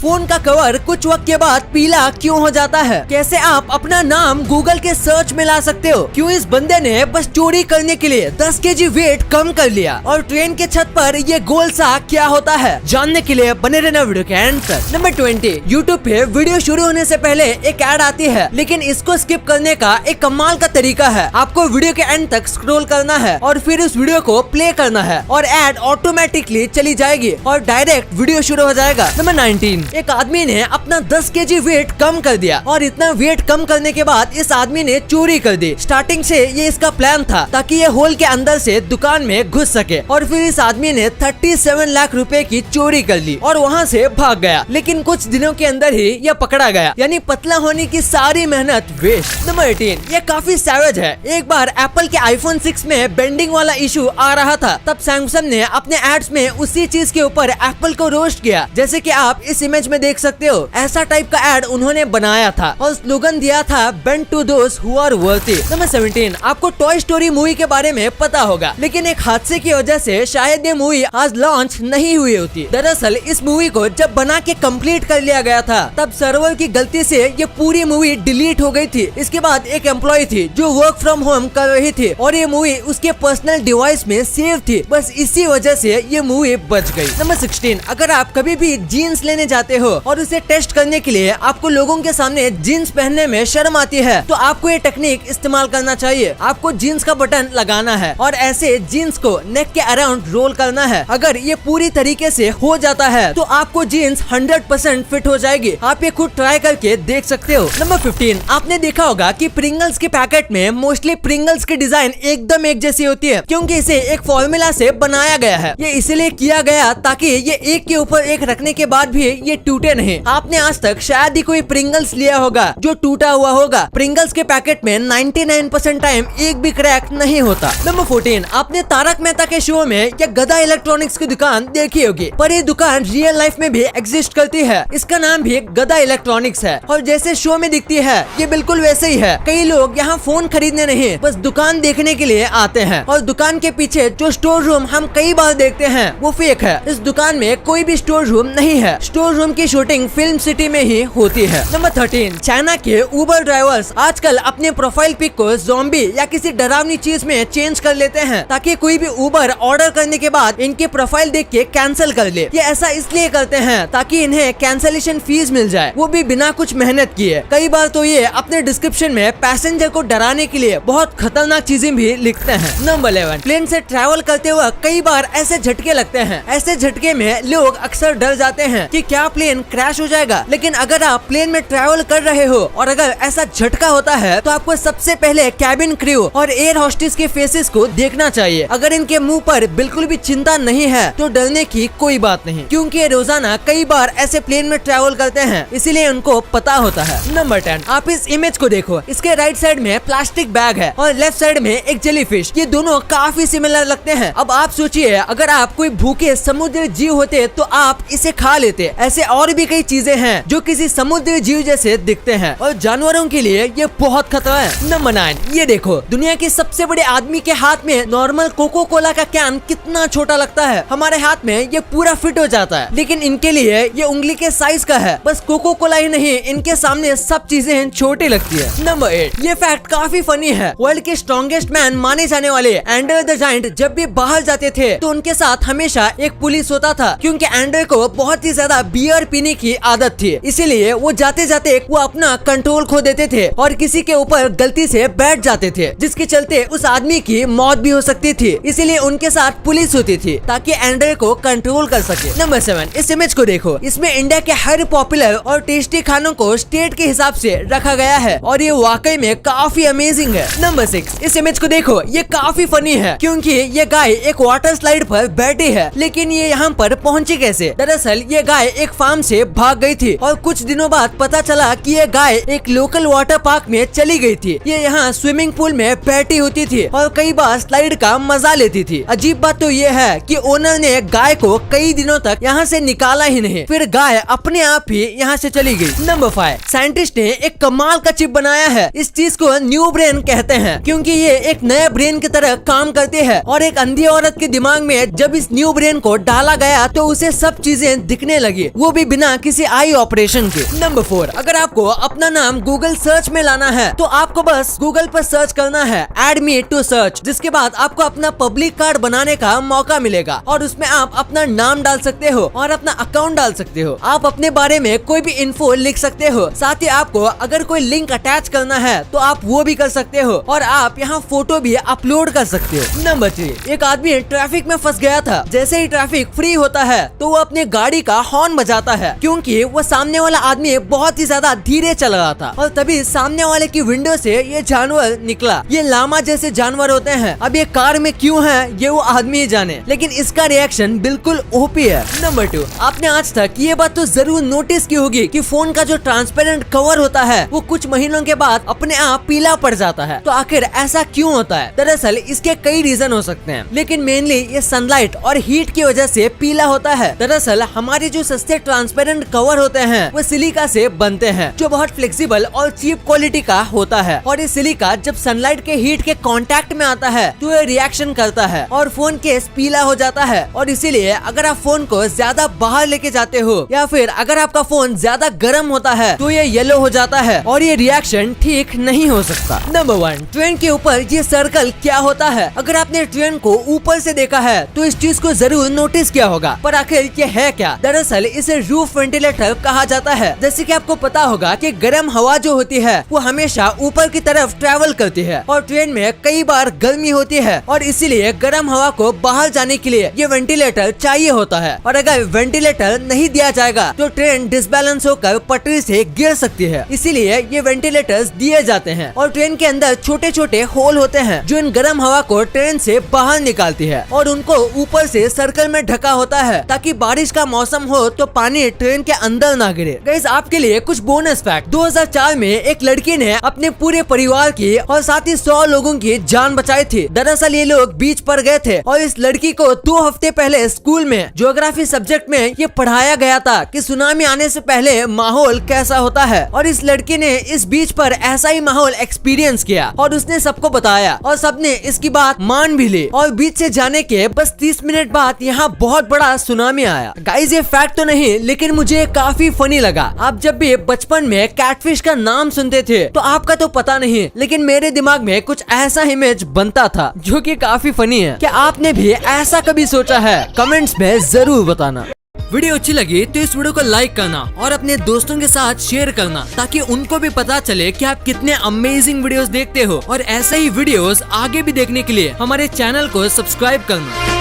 Phone का cover कुछ वक्त के बाद पीला क्यों हो जाता है, कैसे आप अपना नाम गूगल के सर्च में ला सकते हो, क्यों इस बंदे ने बस चोरी करने के लिए 10 kg वेट कम कर लिया, और ट्रेन के छत पर ये गोल सा क्या होता है, जानने के लिए बने रहना वीडियो के एंड तक। नंबर 20, यूट्यूब पे वीडियो शुरू होने से पहले एक ऐड आती है, लेकिन इसको स्किप करने का एक कमाल का तरीका है। आपको वीडियो के एंड तक स्क्रॉल करना है और फिर उस वीडियो को प्ले करना है और ऐड ऑटोमेटिकली चली जाएगी और डायरेक्ट वीडियो शुरू हो जाएगा। नंबर 19, एक आदमी ने अपना 10 kg वेट कम कर दिया और इतना वेट कम करने के बाद इस आदमी ने चोरी कर दी। स्टार्टिंग से ये इसका प्लान था ताकि ये होल के अंदर से दुकान में घुस सके, और फिर इस आदमी ने 37 लाख रुपए की चोरी कर ली और वहाँ से भाग गया। लेकिन कुछ दिनों के अंदर ही यह पकड़ा गया, यानी पतला होने की सारी मेहनत वेस्ट। नंबर 18, ये काफी सैवेज है। एक बार एप्पल के iPhone 6 में बेंडिंग वाला इशू आ रहा था, तब सैमसंग ने अपने एड्स में उसी चीज के ऊपर एप्पल को रोस्ट किया, जैसे कि आप इस इमेज में देख सकते हो। ऐसा टाइप का एड उन्होंने बनाया था और स्लोगन दिया था bend to those who are worthy. Number 17, आपको टॉय स्टोरी मूवी के बारे में पता होगा, लेकिन एक हादसे की वजह से शायद ये मूवी आज लॉन्च नहीं हुई होती। दरअसल इस मूवी को जब बना के कंप्लीट कर लिया गया था, तब सर्वर की गलती से ये पूरी मूवी डिलीट हो गई थी। इसके बाद एक एम्प्लॉय थी जो वर्क फ्रॉम होम कर रही थी और ये मूवी उसके पर्सनल डिवाइस में सेव थी, बस इसी वजह से ये मूवी बच गई। नंबर 16, अगर आप कभी भी जीन्स लेने जाते हो और उसे टेस्ट करने के लिए आपको लोगों के सामने जीन्स पहनने में शर्म आती है, तो आपको ये टेक्निक इस्तेमाल करना चाहिए। आपको जीन्स का बटन लगाना है और ऐसे जीन्स को नेक के अराउंड रोल करना है। अगर ये पूरी तरीके से हो जाता है तो आपको जीन्स 100% फिट हो जाएगी। आप ये खुद ट्राई करके देख सकते हो। नंबर 15, आपने देखा होगा कि प्रिंगल्स के पैकेट में मोस्टली प्रिंगल्स की डिजाइन एकदम एक जैसी होती है, क्योंकि इसे एक फॉर्मूला से बनाया गया है। ये इसलिए किया गया ताकि ये एक के ऊपर एक रखने के बाद भी ये टूटे नहीं। आपने आज तक शायद ही कोई प्रिंगल्स लिया होगा जो टूटा हुआ होगा। प्रिंगल्स के पैकेट में 99% टाइम एक भी क्रैक नहीं होता। नंबर 14, आपने तारक मेहता के शो में या गदा इलेक्ट्रॉनिक्स की दुकान देखी होगी, पर ये दुकान रियल लाइफ में भी एग्जिस्ट करती है। इसका नाम भी गदा इलेक्ट्रॉनिक्स है और जैसे शो में दिखती है ये बिल्कुल वैसे ही है। कई लोग यहाँ फोन खरीदने नहीं, बस दुकान देखने के लिए आते हैं, और दुकान के पीछे जो स्टोर रूम हम कई बार देखते हैं वो फेक है। इस दुकान में कोई भी स्टोर रूम नहीं है। स्टोर रूम की शूटिंग फिल्म सिटी में ही होती है। नंबर 13, चाइना के उबर ड्राइवर्स आजकल अपने प्रोफाइल पिक को ज़ॉम्बी या किसी डरावनी चीज में चेंज कर लेते हैं ताकि कोई भी उबर ऑर्डर करने के बाद इनके प्रोफाइल देख के कैंसिल कर ले। ये ऐसा इसलिए करते हैं ताकि इन्हें कैंसिलेशन फीस मिल जाए, वो भी बिना कुछ मेहनत किए। कई बार तो ये अपने डिस्क्रिप्शन में पैसेंजर को डराने के लिए बहुत खतरनाक चीजें भी लिखते हैं। नंबर 11, प्लेन से ट्रैवल करते हुए कई बार ऐसे झटके लगते हैं। ऐसे झटके में लोग अक्सर डर जाते हैं कि क्या प्लेन क्रैश हो जाएगा, लेकिन अगर आप प्लेन में ट्रैवल कर रहे हो और अगर ऐसा झटका होता है तो आपको सबसे पहले कैबिन क्रू और एयर होस्टेस के फेसेस को देखना चाहिए। अगर इनके मुंह पर बिल्कुल भी चिंता नहीं है तो डरने की कोई बात नहीं, क्योंकि ये रोजाना कई बार ऐसे प्लेन में ट्रैवल करते हैं, इसीलिए उनको पता होता है। नंबर 10, आप इस इमेज को देखो। इसके राइट साइड में प्लास्टिक बैग है और लेफ्ट साइड में एक जेलीफिश। ये दोनों काफी सिमिलर लगते हैं। अब आप सोचिए, अगर आप कोई भूखे समुद्री जीव होते तो आप इसे खा लेते। ऐसे और भी कई चीजें हैं जो किसी समुद्री जीव जैसे दिखते हैं और जानवरों के लिए ये बहुत खतरा है। नंबर 9, ये देखो, दुनिया के सबसे बड़े आदमी के हाथ में नॉर्मल कोको कोला का कैन कितना छोटा लगता है। हमारे हाथ में ये पूरा फिट हो जाता है, लेकिन इनके लिए ये उंगली के साइज का है। बस कोको कोला ही नहीं, इनके सामने सब चीजें छोटी लगती है। नंबर 8, ये फैक्ट काफी फनी है। वर्ल्ड के स्ट्रॉन्गेस्ट मैन माने जाने वाले एंड्रे द जायंट जब भी बाहर जाते थे तो उनके साथ हमेशा एक पुलिस होता था, क्योंकि एंड्रे को बहुत ही ज्यादा बियर पीने की आदत थी। इसीलिए वो जाते जाते वो अपना कंट्रोल खो देते थे और किसी के ऊपर गलती से बैठ जाते थे, जिसके चलते उस आदमी की मौत भी हो सकती थी। इसीलिए उनके साथ पुलिस होती थी ताकि एंड्रे को कंट्रोल कर सके। नंबर 7, इस इमेज को देखो। इसमें इंडिया के हर पॉपुलर और टेस्टी खानों को स्टेट के हिसाब से रखा गया है और ये वाकई में काफी अमेजिंग है। नंबर 6, इस इमेज को देखो। ये काफी फनी है क्योंकि ये गाय एक वाटर स्लाइड पर बैठी है, लेकिन ये यहाँ पर पहुँची कैसे? दरअसल ये गाय एक फार्म से भाग गई थी और कुछ दिनों बाद पता चला कि ये गाय एक लोकल वाटर पार्क में चली गई थी। ये यहाँ स्विमिंग पूल में बैठी होती थी और कई बार स्लाइड का मजा लेती थी। अजीब बात तो ये है कि ओनर ने गाय को कई दिनों तक यहाँ से निकाला ही नहीं, फिर गाय अपने आप ही यहाँ से चली गई। नंबर 5, साइंटिस्ट ने एक कमाल का चिप बनाया है। इस चीज को न्यू ब्रेन कहते हैं क्योंकि ये एक नए ब्रेन की तरह काम करती है और एक अंधी औरत के दिमाग में जब इस न्यू ब्रेन को डाला गया तो उसे सब चीजें दिखने लगी, वो भी बिना किसी आई ऑपरेशन के। नंबर 4, अगर आपको अपना नाम गूगल सर्च में लाना है तो आपको बस गूगल पर सर्च करना है ऐड मी टू सर्च, जिसके बाद आपको अपना पब्लिक कार्ड बनाने का मौका मिलेगा और उसमें आप अपना नाम डाल सकते हो और अपना अकाउंट डाल सकते हो। आप अपने बारे में कोई भी इन्फो लिख सकते हो। साथ ही आपको अगर कोई लिंक अटैच करना है तो आप वो भी कर सकते हो और आप यहाँ फोटो भी अपलोड कर सकते हो। नंबर 3, एक आदमी ट्रैफिक में फंस गया था। जैसे ही ट्रैफिक फ्री होता है तो वो अपने गाड़ी का हॉर्न बजाता है क्योंकि वो सामने वाला आदमी बहुत ही ज्यादा धीरे चल रहा था और तभी सामने वाले की विंडो से ये जानवर निकला। ये लामा जैसे जानवर होते हैं। अब ये कार में क्यों है ये वो आदमी ही जाने, लेकिन इसका रिएक्शन बिल्कुल ओपी है। नंबर 2, आपने आज तक ये बात तो जरूर नोटिस की होगी कि फोन का जो ट्रांसपेरेंट कवर होता है वो कुछ महीनों के बाद अपने आप पीला पड़ जाता है। तो आखिर ऐसा क्यों होता है? दरअसल इसके कई रीजन हो सकते हैं, लेकिन मेनली ये सनलाइट और हीट की वजह से पीला होता है। दरअसल हमारे जो सस्ते ट्रांसपेरेंट कवर होते हैं वो सिलिका से बनते हैं, जो बहुत फ्लेक्सिबल और चीप क्वालिटी का होता है। और ये सिलिका जब सनलाइट के हीट के कांटेक्ट में आता है तो ये रिएक्शन करता है और फोन केस पीला हो जाता है। और इसीलिए अगर आप फोन को ज्यादा बाहर लेके जाते हो या फिर अगर आपका फोन ज्यादा गर्म होता है तो ये येलो हो जाता है और ये रिएक्शन ठीक नहीं हो सकता। नंबर 1, ट्रेन के ऊपर ये सर्कल क्या होता है? अगर आपने ट्रेन को ऊपर से देखा है तो इस चीज को जरूर नोटिस किया होगा, पर आखिर ये है क्या? दरअसल इसे रूफ वेंटिलेटर कहा जाता है। जैसे कि आपको पता होगा कि गर्म हवा जो होती है वो हमेशा ऊपर की तरफ ट्रेवल करती है और ट्रेन में कई बार गर्मी होती है और इसीलिए गर्म हवा को बाहर जाने के लिए ये वेंटिलेटर चाहिए होता है। और अगर वेंटिलेटर नहीं दिया जाएगा तो ट्रेन डिसबैलेंस होकर पटरी से गिर सकती है। इसीलिए ये वेंटिलेटर्स दिए जाते हैं और ट्रेन के अंदर छोटे छोटे होल होते हैं जो इन गर्म हवा को ट्रेन से बाहर निकालती है और उनको ऊपर से सर्कल में ढका होता है ताकि बारिश का मौसम हो तो पानी ट्रेन के अंदर ना गिरे। गाइस, आपके लिए कुछ बोनस फैक्ट। 2004 में एक लड़की ने अपने पूरे परिवार की और साथ ही 100 लोगों की जान बचाई थी। दरअसल ये लोग बीच पर गए थे और इस लड़की को 2 हफ्ते पहले स्कूल में ज्योग्राफी सब्जेक्ट में ये पढ़ाया गया था कि सुनामी आने से पहले माहौल कैसा होता है। और इस लड़की ने इस बीच पर ऐसा ही माहौल एक्सपीरियंस किया और उसने सबको बताया और सबने इसकी बात मान भी ली। और बीच से जाने के बस 30 मिनट बाद यहाँ बहुत बड़ा सुनामी आया। गाइस, ये फैक्ट तो नहीं लेकिन मुझे काफी फनी लगा। आप जब भी बचपन में कैटफिश का नाम सुनते थे तो आपका तो पता नहीं, लेकिन मेरे दिमाग में कुछ ऐसा इमेज बनता था जो कि काफी फनी है। क्या आपने भी ऐसा कभी सोचा है? कमेंट्स में जरूर बताना। वीडियो अच्छी लगी तो इस वीडियो को लाइक करना और अपने दोस्तों के साथ शेयर करना ताकि उनको भी पता चले कि आप कितने अमेजिंग वीडियोस देखते हो। और ऐसे ही वीडियोस आगे भी देखने के लिए हमारे चैनल को सब्सक्राइब करना।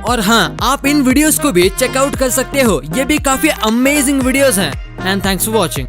और हाँ, आप इन वीडियोस को भी चेकआउट कर सकते हो। ये भी काफी अमेजिंग वीडियोस हैं। And thanks for watching.